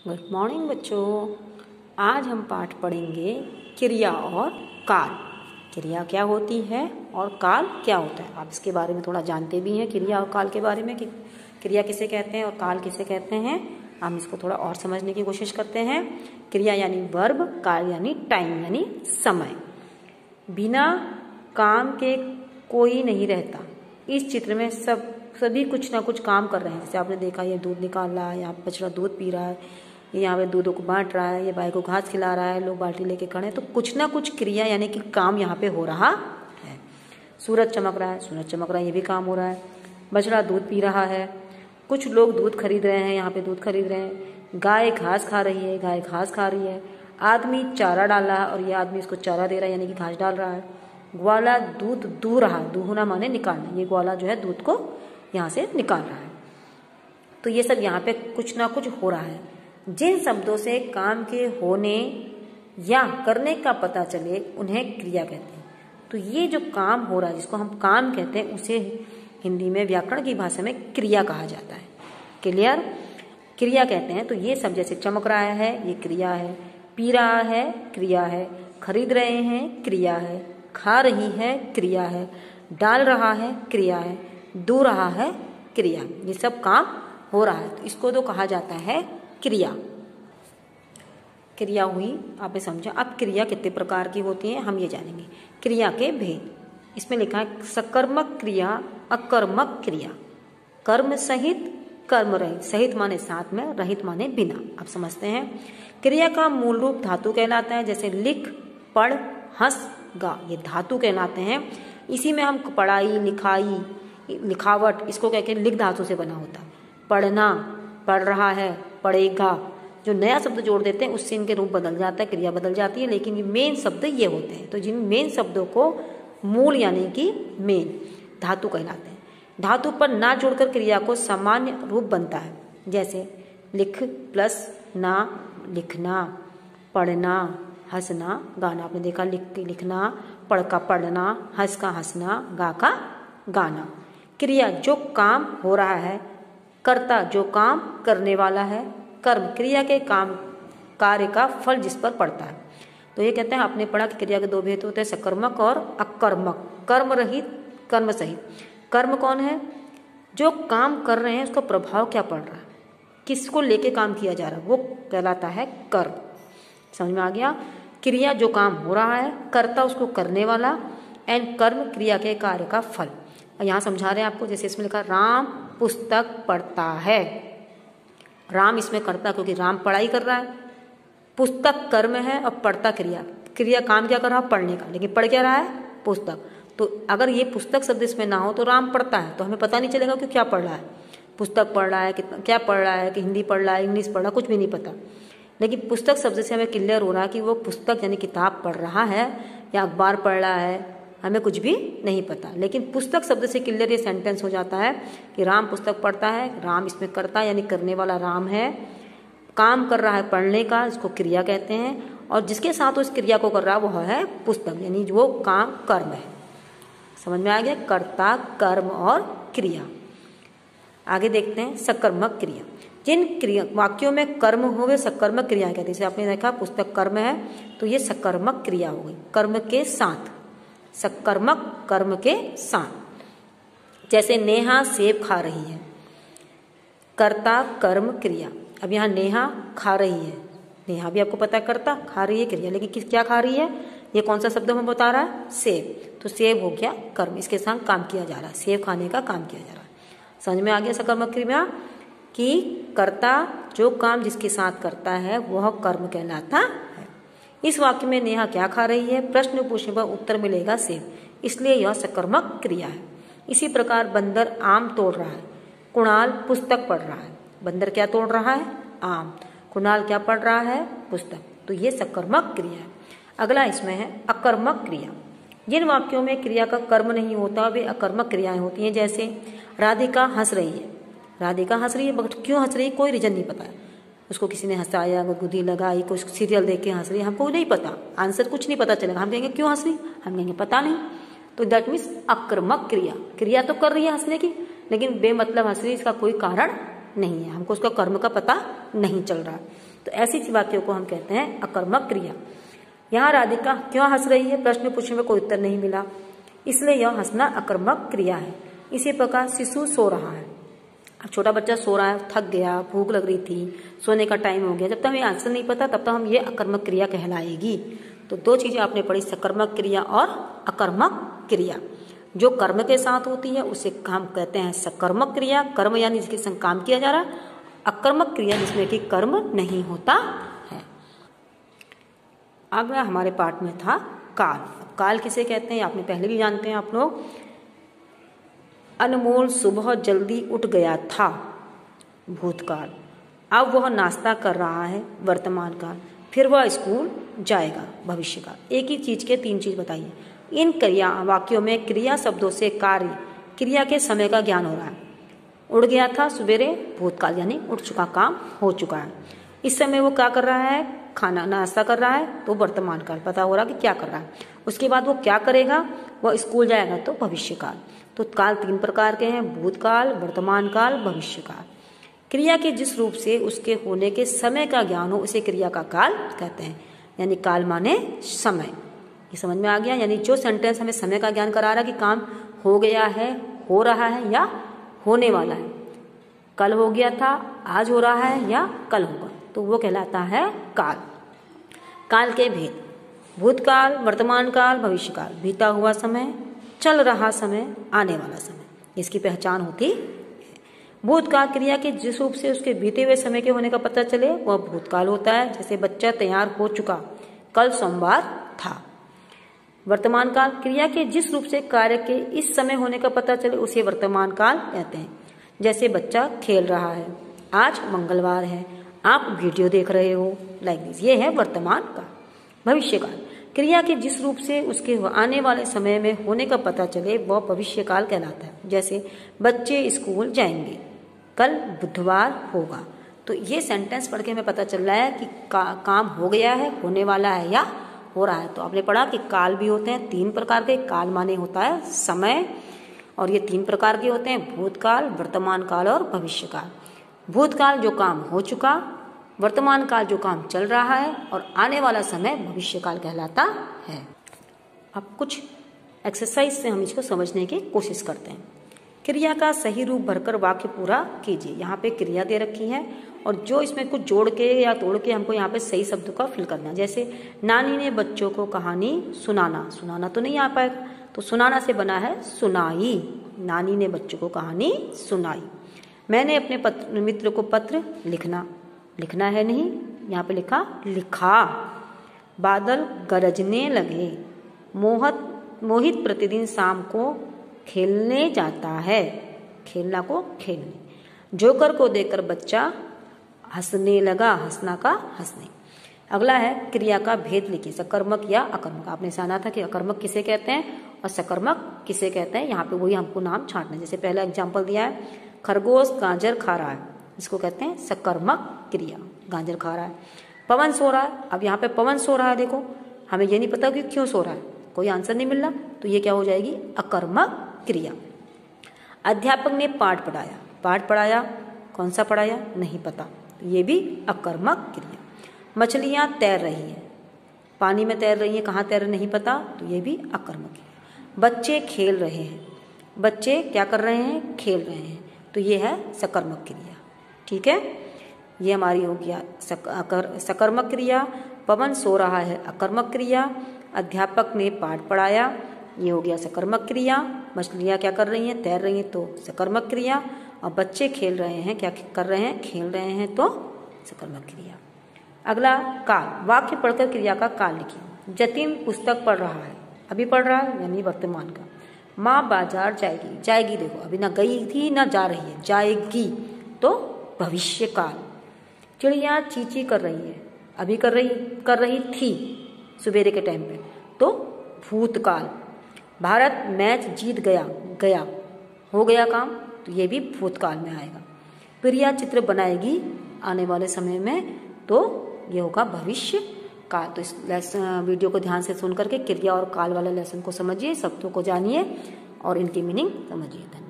Good morning बच्चों। आज हम पाठ पढ़ेंगे क्रिया और काल। क्रिया क्या होती है और काल क्या होता है। आप इसके बारे में थोड़ा जानते भी हैं, क्रिया और काल के बारे में कि क्रिया किसे कहते हैं और काल किसे कहते हैं। हम इसको थोड़ा और समझने की कोशिश करते हैं। क्रिया यानी वर्ब, काल यानी टाइम यानी समय। बिना काम के कोई नहीं रहता। इस चित्र में सभी कुछ ना कुछ काम कर रहे हैं। जैसे आपने देखा, ये दूध निकाल रहा है, यहाँ बछड़ा दूध पी रहा है, यहाँ पे दूधों को बांट रहा है, ये गाय को घास खिला रहा है, लोग बाल्टी लेके खड़े हैं। तो कुछ ना कुछ क्रिया यानी कि काम यहाँ पे हो रहा है। सूरज चमक रहा है, सूरज चमक रहा है, ये भी काम हो रहा है। बछड़ा दूध पी रहा है, कुछ लोग दूध खरीद रहे हैं, यहाँ पे दूध खरीद रहे हैं। गाय घास खा रही है, गाय घास खा रही है। आदमी चारा डाल रहा है और ये आदमी इसको चारा दे रहा है यानी कि घास डाल रहा है। ग्वाला दूध दूह रहा, दूहना माने निकालना, ये ग्वाला जो है दूध को यहाँ से निकाल रहा है। तो ये सब यहाँ पे कुछ ना कुछ हो रहा है। जिन शब्दों से काम के होने या करने का पता चले उन्हें क्रिया कहते हैं। तो ये जो काम हो रहा है, जिसको हम काम कहते हैं, उसे हिंदी में व्याकरण की भाषा में क्रिया कहा जाता है। क्लियर? क्रिया कहते हैं। तो ये सब जैसे चमक रहा है, ये क्रिया है। पी रहा है, क्रिया है। खरीद रहे हैं, क्रिया है। खा रही है, क्रिया है। डाल रहा है, क्रिया है। दू रहा है, क्रिया। ये सब काम हो रहा है, तो इसको तो कहा जाता है क्रिया। क्रिया हुई, आपने समझा। अब क्रिया कितने प्रकार की होती है हम ये जानेंगे। क्रिया के भेद इसमें लिखा है, सकर्मक क्रिया, अकर्मक क्रिया। कर्म सहित, कर्म रहित। सहित माने साथ में, रहित माने बिना। आप समझते हैं। क्रिया का मूल रूप धातु कहलाता है। जैसे लिख, पढ़, हंस, गा, ये धातु कहलाते हैं। इसी में हम पढ़ाई, लिखाई, लिखावट, इसको कहते हैं लिख धातु से बना होता है। पढ़ना, पढ़ रहा है, पढ़ेगा। जो नया शब्द जोड़ देते हैं उससे इनके रूप बदल जाता है, क्रिया बदल जाती है। लेकिन ये मेन शब्द ये होते हैं। तो जिन मेन शब्दों को मूल यानी कि मेन धातु कहलाते हैं। धातु पर ना जोड़कर क्रिया को सामान्य रूप बनता है। जैसे लिख प्लस ना, लिखना। पढ़ना, हंसना, गाना। आपने देखा, लिखना, पढ़ का पढ़ना, हंस का हंसना, गा का गाना। क्रिया जो काम हो रहा है, कर्ता जो काम करने वाला है, कर्म क्रिया के काम कार्य का फल जिस पर पड़ता है। तो ये कहते हैं, आपने पढ़ा कि क्रिया के दो भेद होते हैं, सकर्मक और अकर्मक। कर्म रहित, कर्म सहित। कर्म कौन है? जो काम कर रहे हैं उसका प्रभाव क्या पड़ रहा है, किसको लेके काम किया जा रहा है, वो कहलाता है कर्म। समझ में आ गया? क्रिया जो काम हो रहा है, कर्ता उसको करने वाला, एंड कर्म क्रिया के कार्य का फल। यहाँ समझा रहे हैं आपको। जैसे इसमें लिखा, राम पुस्तक पढ़ता है। राम इसमें करता, क्योंकि राम पढ़ाई कर रहा है। पुस्तक कर्म है और पढ़ता क्रिया। क्रिया काम क्या कर रहा है? पढ़ने का। लेकिन पढ़ क्या रहा है? पुस्तक। तो अगर ये पुस्तक शब्द इसमें ना हो तो राम पढ़ता है, तो हमें पता नहीं चलेगा कि क्या पढ़ रहा है। पुस्तक पढ़ रहा है, कितना क्या पढ़ रहा है, कि हिंदी पढ़ रहा है, इंग्लिश पढ़ रहा है, कुछ भी नहीं पता। लेकिन पुस्तक शब्द से हमें क्लियर हो रहा है कि वो पुस्तक यानी किताब पढ़ रहा है या अखबार पढ़ रहा है, हमें कुछ भी नहीं पता। लेकिन पुस्तक शब्द से क्लियर ये सेंटेंस हो जाता है कि राम पुस्तक पढ़ता है। राम इसमें करता है यानी करने वाला राम है। काम कर रहा है पढ़ने का, इसको क्रिया कहते हैं। और जिसके साथ उस क्रिया को कर रहा है वो है पुस्तक, यानी वो काम कर्म है। समझ में आ गया? कर्ता, कर्म और क्रिया। आगे देखते हैं, सकर्मक क्रिया। जिन क्रिया वाक्यों में कर्म हो वे सकर्मक क्रिया कहते हैं। जैसे आपने देखा, पुस्तक कर्म है तो ये सकर्मक क्रिया हो गई, कर्म के साथ। सकर्मक कर्म के साथ। जैसे नेहा सेब खा रही है, कर्ता कर्म क्रिया। अब यहाँ नेहा खा रही है, नेहा भी आपको पता है कर्ता, खा रही है क्रिया। लेकिन क्या खा रही है? ये कौन सा शब्द हमें बता रहा है? सेब। तो सेब हो गया कर्म, इसके साथ काम किया जा रहा है, सेब खाने का काम किया जा रहा है। समझ में आ गया सकर्मक क्रिया कि कर्ता जो काम जिसके साथ करता है वह कर्म कहलाता है। इस वाक्य में नेहा क्या खा रही है? प्रश्न पूछने पर उत्तर मिलेगा सेब, इसलिए यह सकर्मक क्रिया है। इसी प्रकार बंदर आम तोड़ रहा है, कुणाल पुस्तक पढ़ रहा है। बंदर क्या तोड़ रहा है? आम। कुणाल क्या पढ़ रहा है? पुस्तक। तो ये सकर्मक क्रिया है। अगला इसमें है अकर्मक क्रिया। जिन वाक्यों में क्रिया का कर्म नहीं होता वे अकर्मक क्रियाएं होती हैं। जैसे राधिका हंस रही है, राधिका हंस रही है, बट क्यों हंस रही है कोई रीजन नहीं पता है। उसको किसी ने हंसाया, गुदगुदी लगाई, कुछ सीरियल देख के हंस रही है, हमको नहीं पता, आंसर कुछ नहीं पता चलेगा। हम कहेंगे क्यों हंस रही, हम कहेंगे पता नहीं। तो दैट मीन्स अकर्मक क्रिया। क्रिया तो कर रही है हंसने की, लेकिन बेमतलब हंस रही, इसका कोई कारण नहीं है, हमको उसका कर्म का पता नहीं चल रहा। तो ऐसी वाक्यों को हम कहते हैं अकर्मक क्रिया। यहाँ राधिका क्यों हंस रही है, प्रश्न पूछने में कोई उत्तर नहीं मिला, इसलिए यह हंसना अकर्मक क्रिया है। इसी प्रकार शिशु सो रहा है, अब छोटा बच्चा सो रहा है, थक गया, भूख लग रही थी, सोने का टाइम हो गया, जब तक हमें आंसर नहीं पता तब तक हम ये अकर्मक क्रिया कहलाएगी। तो दो चीजें आपने पढ़ी, सकर्मक क्रिया और अकर्मक क्रिया। जो कर्म के साथ होती है उसे हम कहते हैं सकर्मक क्रिया, कर्म यानी जिसके संग काम किया जा रहा है। अकर्मक क्रिया जिसमें कि कर्म नहीं होता है। अब हमारे पाठ में था काल। काल किसे कहते हैं आपने पहले भी जानते हैं आप लोग। अनमोल सुबह जल्दी उठ गया था, भूतकाल। अब वह नाश्ता कर रहा है, वर्तमान काल। फिर वह स्कूल जाएगा, भविष्य काल। एक ही चीज के तीन चीज बताइए। इन क्रिया वाक्यों में क्रिया शब्दों से कार्य क्रिया के समय का ज्ञान हो रहा है। उड़ गया था सवेरे, भूतकाल यानी उठ चुका, काम हो चुका है। इस समय वो क्या कर रहा है, खाना नाश्ता कर रहा है, तो वर्तमान काल पता हो रहा कि क्या कर रहा है। उसके बाद वो क्या करेगा, वह स्कूल जाएगा, तो भविष्य काल। तो काल तीन प्रकार के हैं, भूतकाल, वर्तमान काल, भविष्य काल। क्रिया के जिस रूप से उसके होने के समय का ज्ञान हो उसे क्रिया का काल कहते हैं। यानी काल माने समय। ये समझ में आ गया। यानी जो सेंटेंस हमें समय का ज्ञान करा रहा है कि काम हो गया है, हो रहा है या होने वाला है, कल हो गया था, आज हो रहा है या कल होगा, तो वो कहलाता है काल। काल के भेद, भूतकाल, वर्तमान काल, भविष्य काल। बीता हुआ समय, चल रहा समय, आने वाला समय, इसकी पहचान होती है। भूतकाल क्रिया के जिस रूप से उसके बीते हुए समय के होने का पता चले वह भूतकाल होता है। जैसे बच्चा तैयार हो चुका, कल सोमवार था। वर्तमान काल क्रिया के जिस रूप से कार्य के इस समय होने का पता चले उसे वर्तमान काल कहते हैं। जैसे बच्चा खेल रहा है, आज मंगलवार है, आप वीडियो देख रहे हो, लाइक दिस, ये है वर्तमान काल। भविष्य काल क्रिया के जिस रूप से उसके आने वाले समय में होने का पता चले वह भविष्य काल कहलाता है। जैसे बच्चे स्कूल जाएंगे, कल बुधवार होगा। तो ये सेंटेंस पढ़ के हमें पता चल रहा है कि काम हो गया है, होने वाला है या हो रहा है। तो आपने पढ़ा कि काल भी होते हैं तीन प्रकार के। काल माने होता है समय, और ये तीन प्रकार के होते हैं, भूतकाल, वर्तमान काल और भविष्य काल। भूतकाल जो काम हो चुका, वर्तमान काल जो काम चल रहा है, और आने वाला समय भविष्य काल कहलाता है। अब कुछ एक्सरसाइज से हम इसको समझने की कोशिश करते हैं। क्रिया का सही रूप भरकर वाक्य पूरा कीजिए। यहाँ पे क्रिया दे रखी है और जो इसमें कुछ जोड़ के या तोड़ के हमको यहाँ पे सही शब्द का फिल करना है। जैसे नानी ने बच्चों को कहानी सुनाना, सुनाना तो नहीं आ पाएगा, तो सुनाना से बना है सुनाई। नानी ने बच्चों को कहानी सुनाई। मैंने अपने मित्र को पत्र लिखना, लिखना है नहीं, यहाँ पे लिखा लिखा। बादल गरजने लगे, मोहित प्रतिदिन शाम को खेलने जाता है, खेलना को खेलने। जोकर को देखकर बच्चा हंसने लगा, हंसना का हंसने। अगला है क्रिया का भेद लिखिए, सकर्मक या अकर्मक। आपने जाना था कि अकर्मक किसे कहते हैं और सकर्मक किसे कहते हैं। यहाँ पे वही हमको नाम छांटना है। जैसे पहला एग्जाम्पल दिया है, खरगोश गाजर खा रहा है, इसको कहते हैं सकर्मक क्रिया, गाजर खा रहा है। पवन सो रहा है, अब यहाँ पे पवन सो रहा है, देखो हमें ये नहीं पता कि क्यों सो रहा है, कोई आंसर नहीं मिल रहा, तो ये क्या हो जाएगी, अकर्मक क्रिया। अध्यापक ने पाठ पढ़ाया, पाठ पढ़ाया, कौन सा पढ़ाया नहीं पता, तो ये भी अकर्मक क्रिया। मछलियां तैर रही है, पानी में तैर रही है, कहाँ तैर रही नहीं पता, तो ये भी अकर्मक क्रिया। बच्चे खेल रहे हैं, बच्चे क्या कर रहे हैं, खेल रहे हैं, तो ये है सकर्मक क्रिया। ठीक है, ये हमारी हो गया सकर्मक क्रिया। पवन सो रहा है अकर्मक क्रिया। अध्यापक ने पाठ पढ़ाया, ये हो गया सकर्मक क्रिया। मछलियाँ क्या कर रही हैं, तैर रही हैं, तो सकर्मक क्रिया। और बच्चे खेल रहे हैं, क्या कर रहे हैं, खेल रहे हैं, तो सकर्मक क्रिया। अगला काल, वाक्य पढ़कर क्रिया का काल लिखिए। जतिन पुस्तक पढ़ रहा है, अभी पढ़ रहा है यानी वर्तमान का। माँ बाजार जाएगी, जाएगी देखो अभी ना गई थी ना जा रही है, जाएगी, तो भविष्य काल। चिड़िया चींची कर रही है, अभी कर रही थी सवेरे के टाइम पे, तो भूतकाल। भारत मैच जीत गया, हो गया काम, तो ये भी भूतकाल में आएगा। प्रिया चित्र बनाएगी आने वाले समय में, तो ये होगा भविष्य काल। तो इस वीडियो को ध्यान से सुन करके क्रिया और काल वाला लेसन को समझिए, शब्दों को जानिए और इनकी मीनिंग समझिए। धन्यवाद।